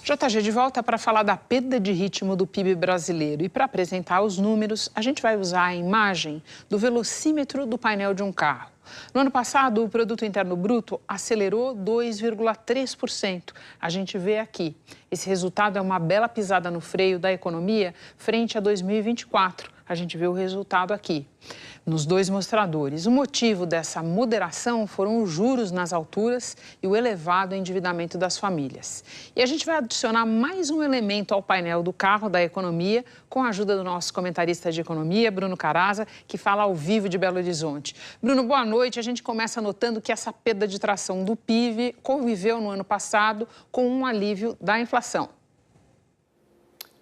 JG de volta para falar da perda de ritmo do PIB brasileiro. E para apresentar os números, a gente vai usar a imagem do velocímetro do painel de um carro. No ano passado, o Produto Interno Bruto acelerou 2,3%. A gente vê aqui. Esse resultado é uma bela pisada no freio da economia frente a 2024. A gente vê o resultado aqui, nos dois mostradores. O motivo dessa moderação foram os juros nas alturas e o elevado endividamento das famílias. E a gente vai adicionar mais um elemento ao painel do carro da economia, com a ajuda do nosso comentarista de economia, Bruno Caraza, que fala ao vivo de Belo Horizonte. Bruno, boa noite. A gente começa notando que essa perda de tração do PIB conviveu no ano passado com um alívio da inflação.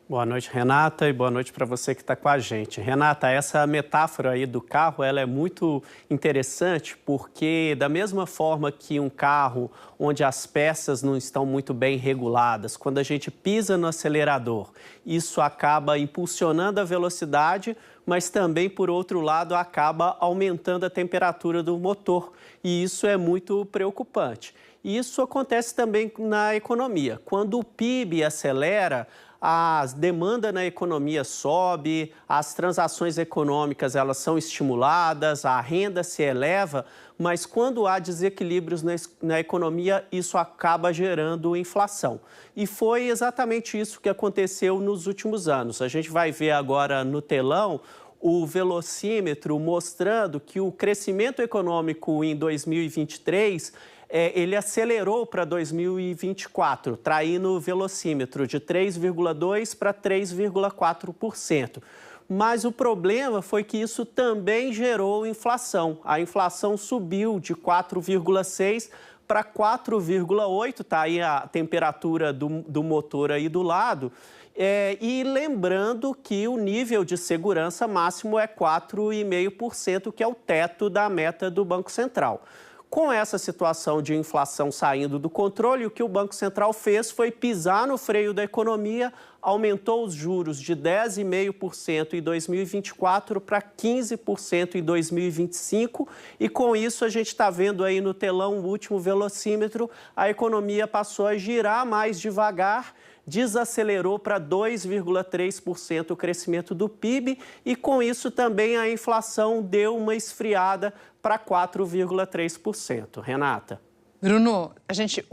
Boa noite, Renata, e boa noite para você que está com a gente. Renata, essa metáfora aí do carro, ela é muito interessante porque da mesma forma que um carro onde as peças não estão muito bem reguladas, quando a gente pisa no acelerador, isso acaba impulsionando a velocidade, mas também, por outro lado, acaba aumentando a temperatura do motor, e isso é muito preocupante. E isso acontece também na economia. Quando o PIB acelera, a demanda na economia sobe, as transações econômicas elas são estimuladas, a renda se eleva, mas quando há desequilíbrios na economia, isso acaba gerando inflação. E foi exatamente isso que aconteceu nos últimos anos. A gente vai ver agora no telão o velocímetro mostrando que o crescimento econômico em 2023 ele acelerou para 2024, traindo o velocímetro de 3,2% para 3,4%. Mas o problema foi que isso também gerou inflação. A inflação subiu de 4,6% para 4,8%, está aí a temperatura do motor aí do lado. E lembrando que o nível de segurança máximo é 4,5%, que é o teto da meta do Banco Central. Com essa situação de inflação saindo do controle, o que o Banco Central fez foi pisar no freio da economia, aumentou os juros de 10,5% em 2024 para 15% em 2025 e com isso a gente está vendo aí no telão o último velocímetro, a economia passou a girar mais devagar, desacelerou para 2,3% o crescimento do PIB e com isso também a inflação deu uma esfriada para 4,3%. Renata. Bruno, a gente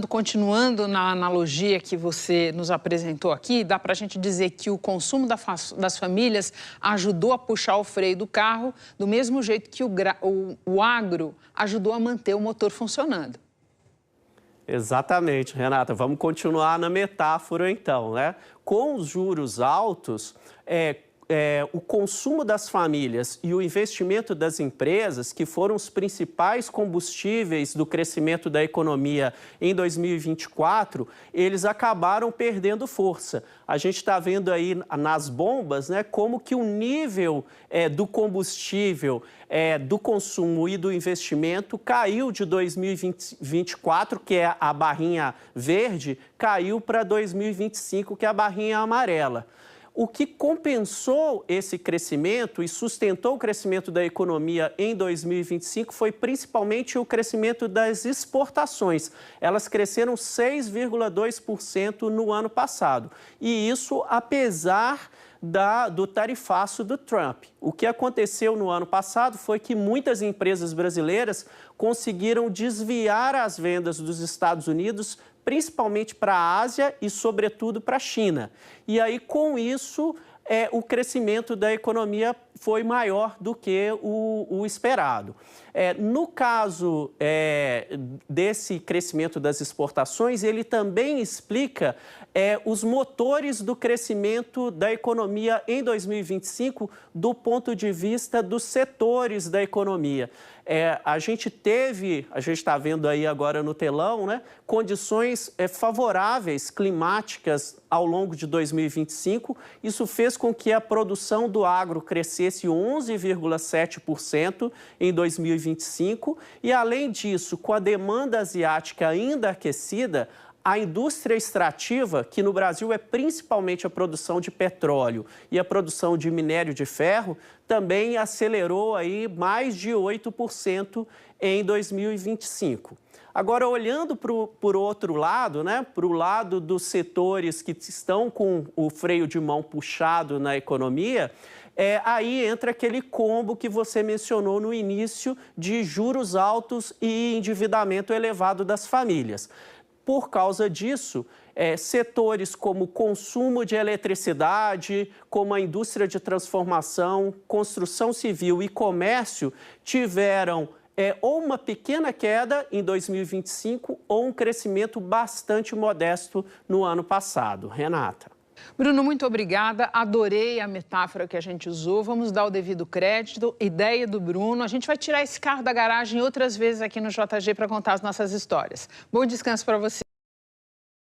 continuando na analogia que você nos apresentou aqui, dá para a gente dizer que o consumo das famílias ajudou a puxar o freio do carro, do mesmo jeito que o agro ajudou a manter o motor funcionando. Exatamente, Renata. Vamos continuar na metáfora então, né? Com os juros altos, o consumo das famílias e o investimento das empresas, que foram os principais combustíveis do crescimento da economia em 2024, eles acabaram perdendo força. A gente está vendo aí nas bombas, né, como que o nível do combustível, do consumo e do investimento caiu de 2024, que é a barrinha verde, caiu para 2025, que é a barrinha amarela. O que compensou esse crescimento e sustentou o crescimento da economia em 2025 foi principalmente o crescimento das exportações. Elas cresceram 6,2% no ano passado. E isso apesar do tarifaço do Trump. O que aconteceu no ano passado foi que muitas empresas brasileiras conseguiram desviar as vendas dos Estados Unidos principalmente para a Ásia e, sobretudo, para a China. E aí, com isso, o crescimento da economia foi maior do que o esperado. No caso desse crescimento das exportações, ele também explica os motores do crescimento da economia em 2025 do ponto de vista dos setores da economia. A gente está vendo aí agora no telão, né, condições favoráveis climáticas ao longo de 2025. Isso fez com que a produção do agro crescesse 11,7% em 2025 e, além disso, com a demanda asiática ainda aquecida, a indústria extrativa, que no Brasil é principalmente a produção de petróleo e a produção de minério de ferro, também acelerou aí mais de 8% em 2025. Agora, olhando por outro lado, né, para o lado dos setores que estão com o freio de mão puxado na economia, aí entra aquele combo que você mencionou no início de juros altos e endividamento elevado das famílias. Por causa disso, setores como consumo de eletricidade, como a indústria de transformação, construção civil e comércio tiveram ou uma pequena queda em 2025 ou um crescimento bastante modesto no ano passado. Renata. Bruno, muito obrigada. Adorei a metáfora que a gente usou. Vamos dar o devido crédito. Ideia do Bruno. A gente vai tirar esse carro da garagem outras vezes aqui no JG para contar as nossas histórias. Bom descanso para você.